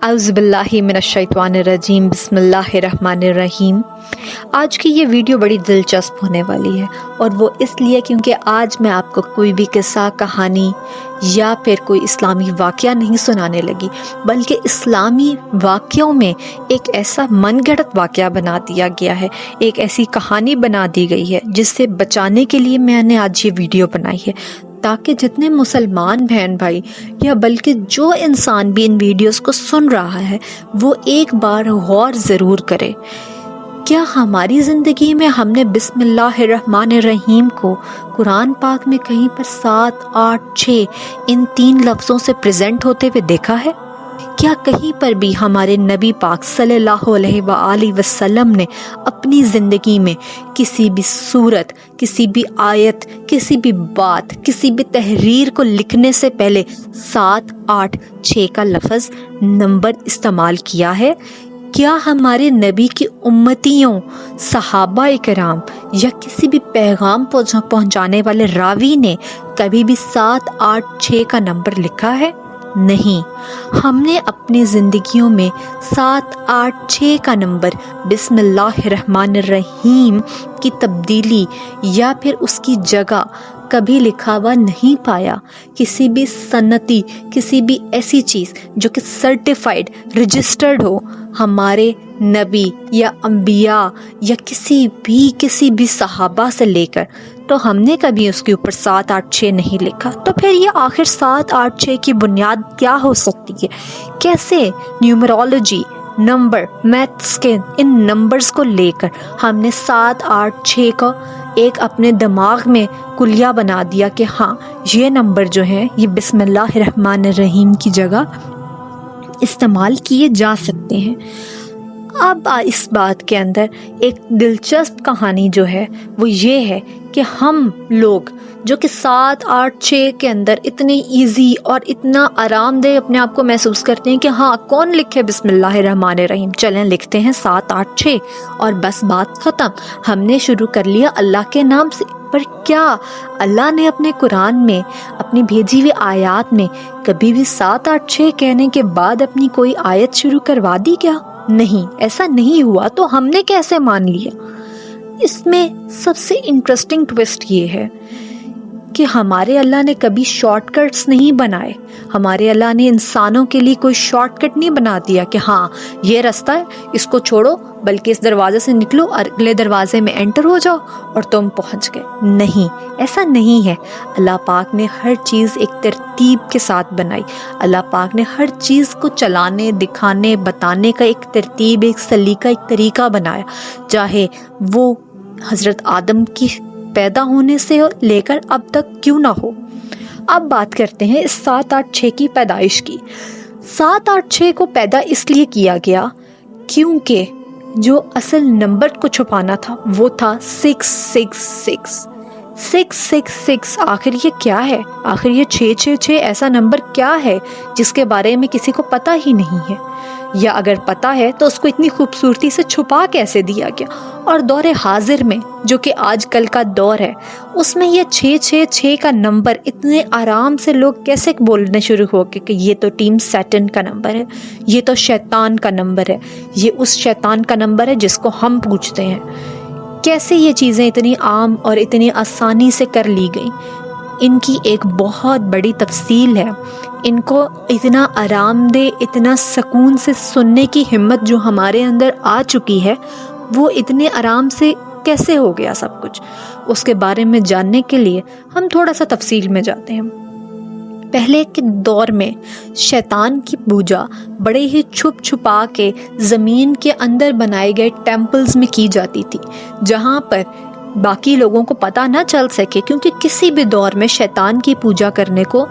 اعوذ باللہ من الشیطان الرجیم، بسم اللہ الرحمن الرحیم۔ آج کی یہ ویڈیو بڑی دلچسپ ہونے والی ہے، اور وہ اس لیے کیونکہ آج میں آپ کو کوئی بھی قصہ، کہانی یا پھر کوئی اسلامی واقعہ نہیں سنانے لگی، بلکہ اسلامی واقعوں میں ایک ایسا من گھڑت واقعہ بنا دیا گیا ہے، ایک ایسی کہانی بنا دی گئی ہے جس سے بچانے کے لیے میں نے آج یہ ویڈیو بنائی ہے، تاکہ جتنے مسلمان بہن بھائی یا بلکہ جو انسان بھی ان ویڈیوز کو سن رہا ہے وہ ایک بار غور ضرور کرے۔ کیا ہماری زندگی میں ہم نے بسم اللہ الرحمن الرحیم کو قرآن پاک میں کہیں پر 7، 8، 6 ان 3 لفظوں سے پریزنٹ ہوتے ہوئے دیکھا ہے؟ کیا کہیں پر بھی ہمارے نبی پاک صلی اللہ علیہ وآلہ وسلم نے اپنی زندگی میں کسی بھی صورت، کسی بھی آیت، کسی بھی بات، کسی بھی تحریر کو لکھنے سے پہلے 7، 8، 6 کا لفظ نمبر استعمال کیا ہے؟ کیا ہمارے نبی کی امتیوں، صحابہ کرام یا کسی بھی پیغام پہنچانے والے راوی نے کبھی بھی 7، 8، 6 کا نمبر لکھا ہے؟ نہیں، ہم نے اپنی زندگیوں میں 7، 8، 6 کا نمبر بسم اللہ الرحمن الرحیم کی تبدیلی یا پھر اس کی جگہ کبھی لکھا ہوا نہیں پایا۔ کسی بھی سنتی، کسی بھی ایسی چیز جو کہ سرٹیفائڈ، رجسٹرڈ ہو ہمارے نبی یا انبیاء یا کسی بھی صحابہ سے لے کر، تو ہم نے کبھی اس کے اوپر 7، 8، 6 نہیں لکھا۔ تو پھر یہ آخر 7، 8، 6 کی بنیاد کیا ہو سکتی ہے؟ کیسے نیومرولوجی، نمبر، میتھس کے ان نمبرز کو لے کر ہم نے 7، 8، 6 کا ایک اپنے دماغ میں کلیہ بنا دیا کہ ہاں یہ نمبر جو ہیں یہ بسم اللہ الرحمن الرحیم کی جگہ استعمال کیے جا سکتے ہیں۔ اب اس بات کے اندر ایک دلچسپ کہانی جو ہے وہ یہ ہے کہ ہم لوگ جو کہ 7، 8، 6 کے اندر اتنے ایزی اور اتنا آرام دہ اپنے آپ کو محسوس کرتے ہیں کہ ہاں کون لکھے بسم اللہ الرحمن الرحیم، چلیں لکھتے ہیں 7، 8، 6 اور بس بات ختم۔ ہم نے شروع کر لیا اللہ کے نام سے۔ پر کیا اللہ نے اپنے قرآن میں، اپنی بھیجی ہوئی آیات میں کبھی بھی 7، 8، 6 کہنے کے بعد اپنی کوئی آیت شروع کروا دی کیا؟ نہیں، ایسا نہیں ہوا۔ تو ہم نے کیسے مان لیا؟ اس میں سب سے انٹرسٹنگ ٹوسٹ یہ ہے کہ ہمارے اللہ نے کبھی شارٹ کٹس نہیں بنائے۔ ہمارے اللہ نے انسانوں کے لیے کوئی شارٹ کٹ نہیں بنا دیا کہ ہاں یہ راستہ ہے، اس کو چھوڑو، بلکہ اس دروازے سے نکلو اور اگلے دروازے میں انٹر ہو جاؤ اور تم پہنچ گئے۔ نہیں، ایسا نہیں ہے۔ اللہ پاک نے ہر چیز ایک ترتیب کے ساتھ بنائی۔ اللہ پاک نے ہر چیز کو چلانے، دکھانے، بتانے کا ایک ترتیب، ایک سلیقہ، ایک طریقہ بنایا، چاہے وہ حضرت آدم کی پیدا ہونے سے لے کر اب تک کیوں نہ ہو۔ اب بات کرتے ہیں اس 7، 8، 6 کی پیدائش کی۔ 7، 8، 6 کو پیدا اس لیے کیا گیا کیونکہ جو اصل نمبر کو چھپانا تھا وہ تھا 666۔ 666 آخر یہ کیا ہے؟ آخر یہ 666 ایسا نمبر کیا ہے جس کے بارے میں کسی کو پتہ ہی نہیں ہے، یا اگر پتہ ہے تو اس کو اتنی خوبصورتی سے چھپا کیسے دیا گیا؟ اور دور حاضر میں جو کہ آج کل کا دور ہے اس میں یہ 666 کا نمبر اتنے آرام سے لوگ کیسے بولنے شروع ہو گئے کہ یہ تو ٹیم سیٹن کا نمبر ہے، یہ تو شیطان کا نمبر ہے، یہ اس شیطان کا نمبر ہے جس کو ہم پوجتے ہیں۔ کیسے یہ چیزیں اتنی عام اور اتنی آسانی سے کر لی گئیں؟ ان کی ایک بہت بڑی تفصیل ہے۔ ان کو اتنا آرام دہ، اتنا سکون سے سننے کی ہمت جو ہمارے اندر آ چکی ہے، وہ اتنے آرام سے کیسے ہو گیا سب کچھ؟ اس کے بارے میں جاننے کے لیے ہم تھوڑا سا تفصیل میں جاتے ہیں۔ پہلے کے دور میں شیطان کی پوجا بڑے ہی چھپ چھپا کے زمین کے اندر بنائے گئے ٹیمپلز میں کی جاتی تھی، جہاں پر باقی لوگوں کو پتہ نہ چل سکے، کیونکہ کسی بھی دور میں شیطان کی پوجا کرنے کو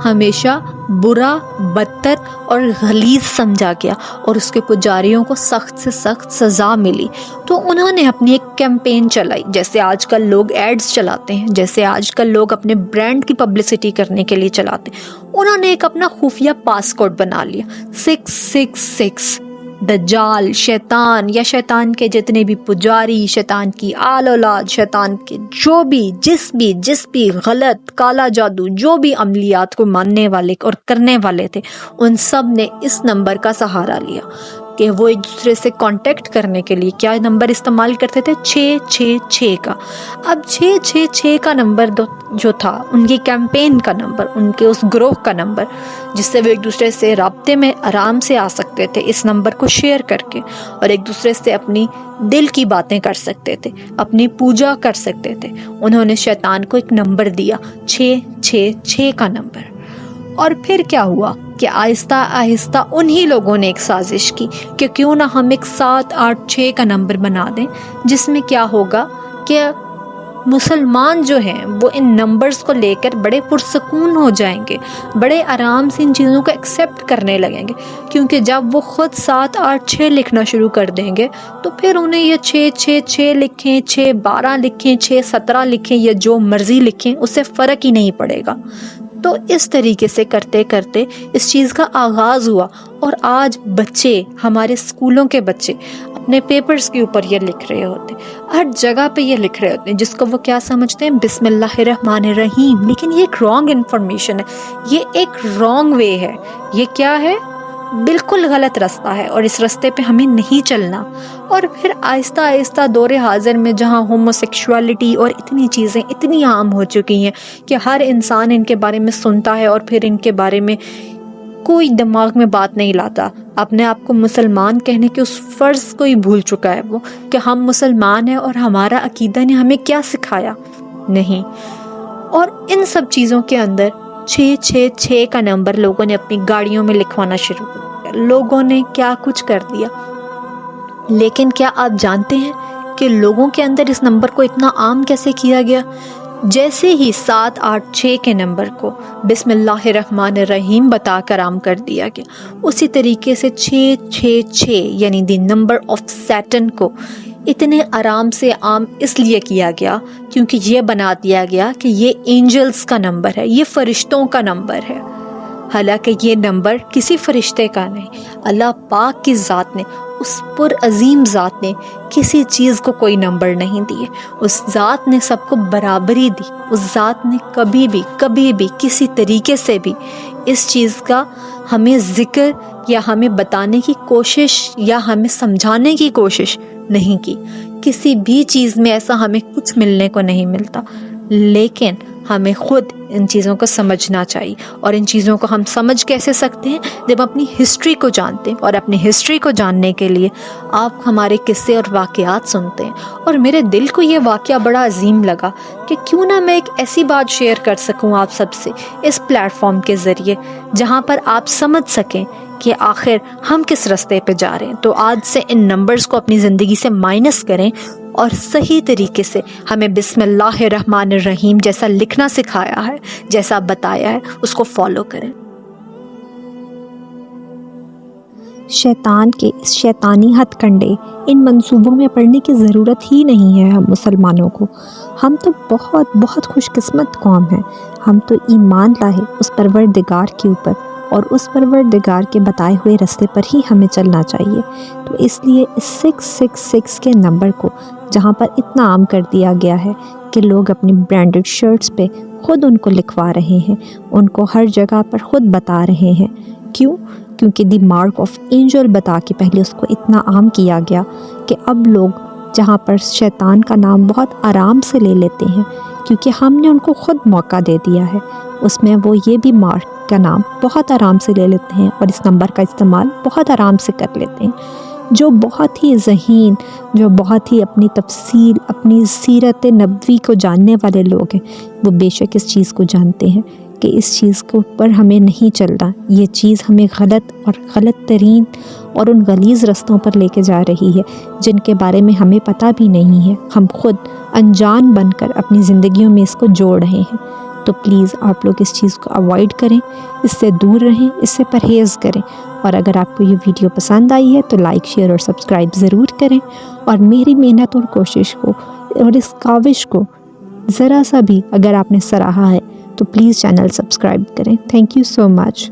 ہمیشہ برا، بدتر اور غلیظ سمجھا گیا اور اس کے پجاریوں کو سخت سے سخت سزا ملی۔ تو انہوں نے اپنی ایک کیمپین چلائی، جیسے آج کل لوگ ایڈز چلاتے ہیں، جیسے آج کل لوگ اپنے برانڈ کی پبلسٹی کرنے کے لیے چلاتے ہیں۔ انہوں نے ایک اپنا خفیہ پاس کوڈ بنا لیا، 666۔ दज्जाल, शैतान या शैतान के जितने भी पुजारी, शैतान की आल औलाद, शैतान के जो भी जिस भी गलत काला जादू, जो भी अमलियात को मानने वाले और करने वाले थे, उन सब ने इस नंबर का सहारा लिया कि वो एक दूसरे से कांटेक्ट करने के लिए क्या नंबर इस्तेमाल करते थे, 666 का। अब 666 का नंबर जो था उनकी कैंपेन का नंबर, उनके उस ग्रोह का नंबर, जिससे वो एक दूसरे से राब्ते में आराम से आ सकते थे इस नंबर को शेयर करके, और एक दूसरे से अपनी दिल की बातें कर सकते थे, अपनी पूजा कर सकते थे। उन्होंने शैतान को एक नंबर दिया, 666 का नंबर। और फिर क्या हुआ कि आहिस्ता आहिस्ता उन्हीं लोगों ने एक साजिश की कि क्यों ना हम एक 786 का नंबर बना दें, जिसमें क्या होगा कि मुसलमान जो हैं वो इन नंबर्स को लेकर बड़े पुरसकून हो जाएंगे, बड़े आराम से इन चीज़ों को एक्सेप्ट करने लगेंगे, क्योंकि जब वो ख़ुद 786 लिखना शुरू कर देंगे तो फिर उन्हें ये 666 लिखें, 612 लिखें, 617 लिखें या जो मर्ज़ी लिखें, उससे फ़र्क ही नहीं पड़ेगा। तो इस तरीके से करते करते इस चीज़ का आगाज़ हुआ, और आज बच्चे, हमारे स्कूलों के बच्चे अपने पेपर्स के ऊपर ये लिख रहे होते, हर जगह पे ये लिख रहे होते हैं, जिसको वो क्या समझते हैं, बिस्मिल्लाहिर्रहमानिर्रहीम। लेकिन ये एक रॉन्ग इन्फॉर्मेशन है, ये एक रॉन्ग वे है, ये क्या है, बिल्कुल गलत रास्ता है, और इस रास्ते पे हमें नहीं चलना। और फिर आहिस्ता आहिस्ता दौरे हाजिर में जहाँ होमोसेक्सुअलिटी और इतनी चीज़ें इतनी आम हो चुकी हैं कि हर इंसान इनके बारे में सुनता है और फिर इनके बारे में कोई दिमाग में बात नहीं लाता, अपने आप को मुसलमान कहने के उस फ़र्ज़ को ही भूल चुका है वो कि हम मुसलमान हैं और हमारा अकीदा ने हमें क्या सिखाया, नहीं। और इन सब चीज़ों के अंदर 666 का नंबर लोगों ने अपनी गाड़ियों में लिखवाना शुरू कर दिया, लोगों ने क्या कुछ कर दिया। लेकिन क्या आप जानते हैं कि लोगों के अंदर इस नंबर को इतना आम कैसे किया गया? जैसे ही 786 के नंबर को बिस्मिल्लाहिर्रहमानिर्रहीम बताकर आम कर दिया गया, उसी तरीके से 666 यानी द नंबर ऑफ सैटर्न को इतने आराम से आम इसलिए किया गया क्योंकि ये बना दिया गया कि ये एंजल्स का नंबर है, ये फरिश्तों का नंबर है। हालांकि ये नंबर किसी फरिश्ते का नहीं, अल्लाह पाक की ज़ात ने, उस पुरअज़ीम ज़ात ने किसी चीज़ को कोई नंबर नहीं दिए। उस ज़ात ने सबको बराबरी दी। उस ज़ात ने कभी भी किसी तरीके से भी इस चीज़ का हमें ज़िक्र या हमें बताने की कोशिश या हमें समझाने की कोशिश नहीं की। किसी भी चीज़ में ऐसा हमें कुछ मिलने को नहीं मिलता, लेकिन हमें खुद इन चीज़ों को समझना चाहिए। और इन चीज़ों को हम समझ कैसे सकते हैं? जब अपनी हिस्ट्री को जानते हैं, और अपनी हिस्ट्री को जानने के लिए आप हमारे किस्से और वाक़यात सुनते हैं। और मेरे दिल को ये वाक़या बड़ा अजीम लगा कि क्यों ना मैं एक ऐसी बात शेयर कर सकूं आप सबसे इस प्लेटफॉर्म के ज़रिए, जहां पर आप समझ सकें कि आखिर हम किस रास्ते पे जा रहे हैं। तो आज से इन नंबर्स को अपनी ज़िंदगी से माइनस करें और सही तरीके से हमें बिस्मिल्लाहिर्रहमानिर्रहीम जैसा लिखना सिखाया है, जैसा बताया है, उसको फॉलो करें। शैतान के इस शैतानी हथकंडे, इन मंसूबों में पड़ने की ज़रूरत ही नहीं है हम मुसलमानों को। हम तो बहुत बहुत खुशकिस्मत कौम है। हम तो ईमान लाए उस परवरदिगार के ऊपर, और उस परवरदिगार के बताए हुए रास्ते पर ही हमें चलना चाहिए। तो इसलिए इस 666 के नंबर को जहाँ पर इतना आम कर दिया गया है कि लोग अपनी ब्रांडेड शर्ट्स पे ख़ुद उनको लिखवा रहे हैं, उनको हर जगह पर ख़ुद बता रहे हैं। क्यों? क्योंकि दी मार्क ऑफ एंजल बता के पहले उसको इतना आम किया गया कि अब लोग जहाँ पर शैतान का नाम बहुत आराम से ले लेते हैं, क्योंकि हमने उनको ख़ुद मौका दे दिया है। उसमें वो ये भी मार्क का नाम बहुत आराम से ले लेते हैं और इस नंबर का इस्तेमाल बहुत आराम से कर लेते हैं। जो बहुत ही ज़हीन, जो बहुत ही अपनी तफसील, अपनी सीरत नबवी को जानने वाले लोग हैं, वो बेशक इस चीज़ को जानते हैं कि इस चीज़ के ऊपर हमें नहीं चलना। ये चीज़ हमें गलत और गलत तरीन और उन गलीज़ रस्तों पर लेके जा रही है जिनके बारे में हमें पता भी नहीं है। हम खुद अनजान बनकर अपनी ज़िंदगियों में इसको जोड़ रहे हैं। तो प्लीज़ आप लोग इस चीज़ को अवॉइड करें, इससे दूर रहें, इससे परहेज़ करें। और अगर आपको ये वीडियो पसंद आई है तो लाइक, शेयर और सब्सक्राइब ज़रूर करें। और मेरी मेहनत और कोशिश को और इस काविश को ज़रा सा भी अगर आपने सराहा है तो प्लीज़ चैनल सब्सक्राइब करें। Thank you so much.